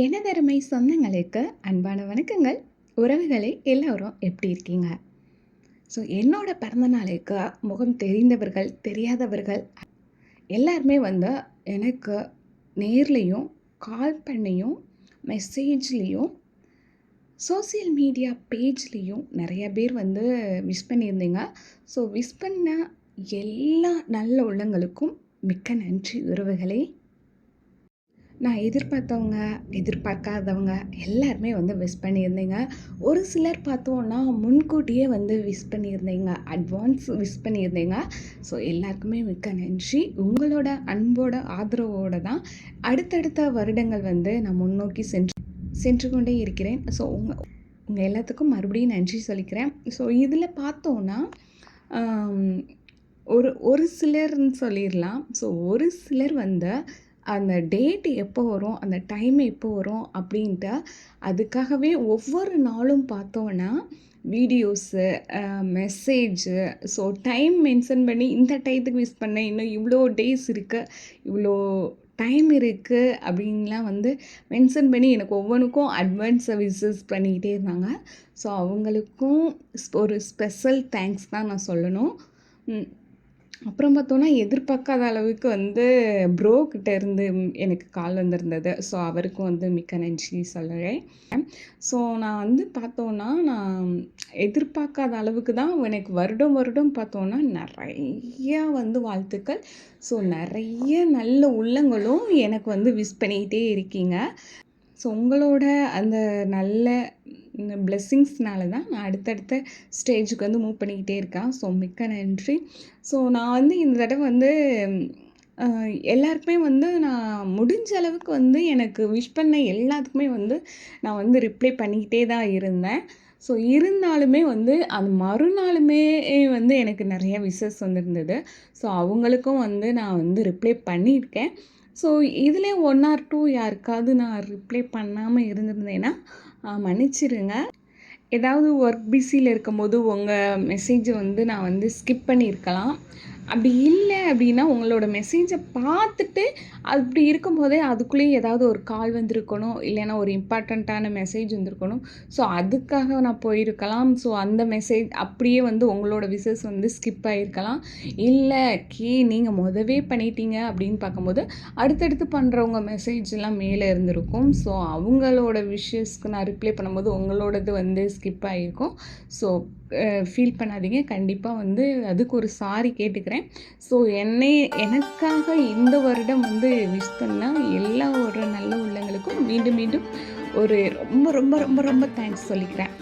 எனதருமை சொந்தங்களுக்கு அன்பான வணக்கங்கள். உறவுகளே, எல்லோரும் எப்படி இருக்கீங்க? என்னோட பிறந்த நாளுக்கு முகம் தெரிந்தவர்கள், தெரியாதவர்கள் எல்லாருமே வந்து எனக்கு நேர்லேயும், கால் பண்ணியும், மெசேஜ்லேயும், சோசியல் மீடியா பேஜ்லேயும் நிறைய பேர் வந்து விஷ் பண்ணியிருந்தீங்க. விஷ் பண்ண எல்லா நல்ல உள்ளங்களுக்கும் மிக்க நன்றி உறவுகளே. நான் எதிர்பார்த்தவங்க, எதிர்பார்க்காதவங்க எல்லாருமே வந்து விஷ் பண்ணியிருந்தீங்க. ஒரு சிலர் பார்த்தோன்னா முன்கூட்டியே வந்து விஷ் பண்ணியிருந்தீங்க. அட்வான்ஸ் விஷ் பண்ணியிருந்தீங்க. எல்லாருக்குமே மிக்க நன்றி. உங்களோட அன்போட ஆதரவோடு தான் அடுத்தடுத்த வருடங்கள் வந்து நான் முன்னோக்கி சென்று கொண்டே இருக்கிறேன். உங்கள் எல்லாத்துக்கும் மறுபடியும் நன்றி சொல்லிக்கிறேன். இதில் பார்த்தோன்னா ஒரு சிலர்னு சொல்லிடலாம். ஒரு சிலர் வந்து அந்த டேட் எப்போ வரும், அந்த டைம் எப்போ வரும் அப்படின்ட்டு அதுக்காகவே ஒவ்வொரு நாளும் பார்த்தோன்னா வீடியோஸு, மெசேஜு, டைம் மென்ஷன் பண்ணி இந்த டயத்துக்கு விஷ் பண்ணேன், இன்னும் இவ்வளோ டேஸ் இருக்குது, இவ்வளோ டைம் இருக்குது அப்படின்லாம் வந்து மென்ஷன் பண்ணி எனக்கு ஒவ்வொன்றுக்கும் அட்வான்ஸ் விஷஸ் பண்ணிக்கிட்டே இருந்தாங்க. அவங்களுக்கும் ஒரு ஸ்பெஷல் தேங்க்ஸ் தான் நான் சொல்லணும். அப்புறம் பார்த்தோன்னா எதிர்பார்க்காத அளவுக்கு வந்து ப்ரோக்கிட்ட இருந்து எனக்கு கால் வந்திருந்தது. அவருக்கும் வந்து மிக்க நன்றி சொல்கிறேன். நான் வந்து பார்த்தோன்னா நான் எதிர்பார்க்காத அளவுக்கு தான் எனக்கு வருடம் வருடம் பார்த்தோன்னா நிறையா வந்து வாழ்த்துக்கள். நிறைய நல்ல உள்ளங்களும் எனக்கு வந்து விஷ் பண்ணிக்கிட்டே இருக்கீங்க. உங்களோட அந்த நல்ல பிளெஸ்ஸிங்ஸ்னால தான் நான் அடுத்தடுத்த ஸ்டேஜுக்கு வந்து மூவ் பண்ணிக்கிட்டே இருக்கேன். மிக்க நன்றி. நான் வந்து இந்த தடவை வந்து எல்லாருக்குமே வந்து நான் முடிஞ்ச அளவுக்கு வந்து எனக்கு விஷ் பண்ண எல்லாத்துக்குமே வந்து நான் வந்து ரிப்ளை பண்ணிக்கிட்டே தான் இருந்தேன். இருந்தாலுமே வந்து அது மறுநாளுமே வந்து எனக்கு நிறைய விஷஸ் வந்துருந்தது. அவங்களுக்கும் வந்து நான் வந்து ரிப்ளை பண்ணியிருக்கேன். இதிலே 1 ஆர் 2 யாருக்காவது நான் ரிப்ளை பண்ணாமல் இருந்திருந்தேன்னா மன்னிச்சிடுங்க. ஏதாவது ஒர்க் பிஸியில் இருக்கும்போது உங்கள் மெசேஜை வந்து நான் வந்து ஸ்கிப் பண்ணியிருக்கலாம். அப்படி இல்லை அப்படின்னா உங்களோட மெசேஜை பார்த்துட்டு அப்படி இருக்கும்போதே அதுக்குள்ளேயே ஏதாவது ஒரு கால் வந்திருக்கணும், இல்லைன்னா ஒரு இம்பார்ட்டண்ட்டான மெசேஜ் வந்திருக்கணும். அதுக்காக நான் போயிருக்கலாம். அந்த மெசேஜ் அப்படியே வந்து உங்களோட விஷஸ் வந்து ஸ்கிப் ஆகிருக்கலாம். இல்லை நீங்கள் முதவே பண்ணிட்டீங்க அப்படின்னு பார்க்கும்போது அடுத்தடுத்து பண்ணுறவங்க மெசேஜ் எல்லாம் மேலே இருந்திருக்கும். அவங்களோட விஷஸ்க்கு நான் ரிப்ளை பண்ணும்போது உங்களோடது வந்து ஸ்கிப் ஆகிருக்கும். ஃபீல் பண்ணாதீங்க. கண்டிப்பாக வந்து அதுக்கு ஒரு சாரி கேட்டுக்கிறேன். எனக்காக இந்த வருடம் வந்து விஷ் பண்ண எல்லா ஒரு நல்ல உள்ளங்களுக்கும் மீண்டும் மீண்டும் ஒரு ரொம்ப ரொம்ப ரொம்ப ரொம்ப தேங்க்ஸ் சொல்லிக்கிறேன்.